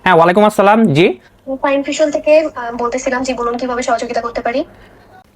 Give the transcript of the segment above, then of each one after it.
হ্যাঁ, ওয়ালাইকুম আসসালাম। জি, ফাইন ফিউশন থেকে বলতেছিলাম, জি বলুন কিভাবে সহযোগিতা করতে পারি।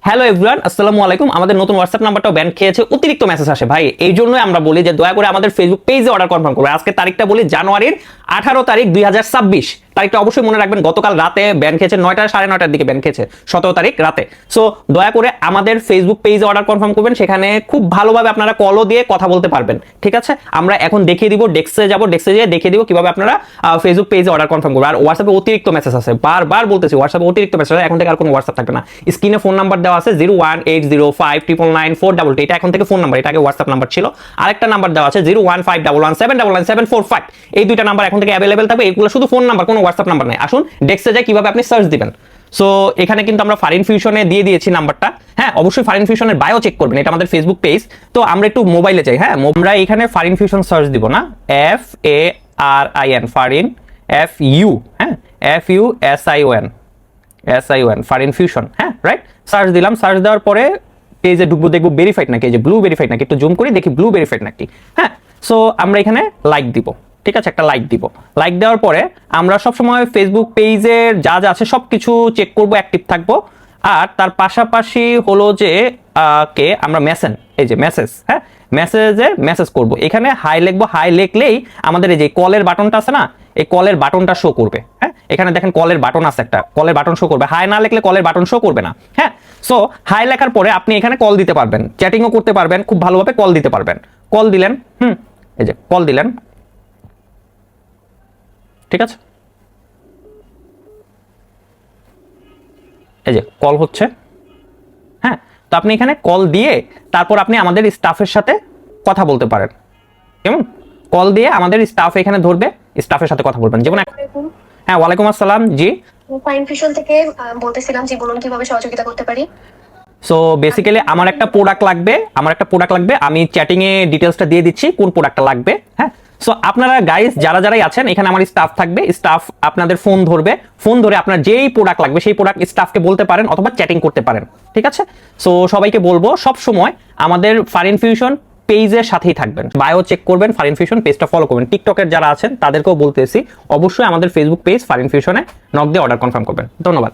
হ্যালো এভরিওয়ান, আসসালামু আলাইকুম। আমাদের নতুন হোয়াটসঅ্যাপ নাম্বারটাও ব্যান খেয়েছে, অতিরিক্ত মেসেজ আসে ভাই। এই জন্যই আমরা বলি যে দয়া করে আমাদের ফেসবুক পেজে অর্ডার কনফার্ম করবে। আজকে তারিখটা বলি, জানুয়ারির 18 তারিখ 2026। তারিখটা অবশ্যই মনে রাখবেন। গতকাল রাতে ব্যান খেয়েছে, 9টা 9:30টার দিকে ব্যান খেয়েছে, 17 তারিখ রাতে। সো দয়া করে আমাদের ফেসবুক পেজে অর্ডার কনফার্ম করবেন। সেখানে খুব ভালোভাবে আপনারা কলও দিয়ে কথা বলতে পারবেন, ঠিক আছে? আমরা এখন দেখিয়ে দিব, ডেস্কে যাব, ডেস্কে যেয়ে দেখিয়ে দিব কিভাবে আপনারা ফেসবুক পেজে অর্ডার কনফার্ম করবেন। আর হোয়াটসঅ্যাপে অতিরিক্ত মেসেজ আছে, বারবার বলতেছি, হোয়াটসঅ্যাপে অতিরিক্ত মেসেজ আছে। এখন থেকে আর কোনো হোয়াটসঅ্যাপ থাকবে না। স্ক্রিনে ফোন নাম্বার দেওয়া আছে 01805999422। এটা এখন থেকে ফোন নাম্বার, এটা আগে হোয়াটসঅ্যাপ নাম্বার ছিল। আরেকটা নাম্বার দেওয়া আছে 0151117999745। এই দুইটা নাম্বার এখন থেকে অ্যাভেলেবেল থাকবে। এগুলো শুধু ফোন নাম্বার, কোনো হোয়াটসঅ্যাপ নাম্বার নাই। আসুন ডেস্কে যাই, কিভাবে আপনি সার্চ দিবেন। সো এখানে কিন্তু আমরা ফারিন ফিউশনে দিয়ে দিয়েছি নাম্বারটা। হ্যাঁ, অবশ্যই ফারিন ফিউশনের বায়ো চেক করবেন, এটা আমাদের ফেসবুক পেজ। তো আমরা একটু মোবাইলে যাই। হ্যাঁ, আমরা এখানে ফারিন ফিউশন সার্চ দিব না, FARIN, ফারিন, FU, হ্যাঁ, FUSION, ফারিন ফিউশন। হ্যাঁ, রাইট। সার্চ দিলাম। সার্চ দেওয়ার পরে পেজে ঢুকবো, দেখবো ভেরিফাইড নাকি, এই যে ব্লু ভেরিফাইড নাকি, একটু জুম করি দেখি ব্লু ভেরিফাইড নাকি। হ্যাঁ, সো আমরা এখানে লাইক দিব, ঠিক আছে? একটা লাইক দিব। লাইক দেওয়ার পরে আমরা সবসময় ফেসবুক পেজের যা যা আছে সব কিছু চেক করবো, অ্যাক্টিভ থাকবো। আর তার পাশাপাশি হলো যে আমরা এই যে মেসেজ, হ্যাঁ, মেসেজে মেসেজ করব। এখানে হাই লিখবো। হাই লিখলেই আমাদের এই যে কলের বাটনটা আছে না, এই কলের বাটনটা শো করবে। হ্যাঁ, এখানে দেখেন কলের বাটন আছে, একটা কলের বাটন শো করবে। হাই না লিখলে কলের বাটন শো করবে না। হ্যাঁ, সো হাই লেখার পরে আপনি এখানে কল দিতে পারবেন, চ্যাটিংও করতে পারবেন, খুব ভালোভাবে কল দিতে পারবেন। কল দিলেন, এই যে কল দিলেন, ঠিক আছে? এই যে কল হচ্ছে। হ্যাঁ, তো আপনি এখানে কল দিয়ে তারপর আপনি আমাদের স্টাফের সাথে কথা বলতে পারেন। কেমন? কল দিয়ে আমাদের স্টাফ এখানে ধরবে, স্টাফের সাথে কথা বলবেন। যেমন হ্যাঁ, ওয়ালাইকুম আসসালাম। জি, ফাইন ফিউশন থেকে বলতেছিলাম, জি বলুন কিভাবে সহযোগিতা করতে পারি। সো বেসিক্যালি আমার একটা প্রোডাক্ট লাগবে। আমি চ্যাটিং এ ডিটেইলসটা দিয়ে দিচ্ছি কোন প্রোডাক্টটা লাগবে। হ্যাঁ, সো আপনারা গাইস যারাই আছেন, এখানে আমার স্টাফ থাকবে। স্টাফ আপনাদের ফোন ধরবে। ফোন ধরে আপনার যেই প্রোডাক্ট লাগবে সেই প্রোডাক্ট স্টাফকে বলতে পারেন অথবা চ্যাটিং করতে পারেন, ঠিক আছে? সো সবাইকে বলবো সব সময় আমাদের ফারিন ফিউশন পেজের সাথেই থাকবেন। বায়ো চেক করবেন, ফারিন ফিউশন পেজটা ফলো করবেন। টিকটকের যারা আছেন তাদেরকেও বলতেছি অবশ্যই আমাদের ফেসবুক পেজ ফারিন ফিউশনে নক দিয়ে অর্ডার কনফার্ম করবেন। ধন্যবাদ।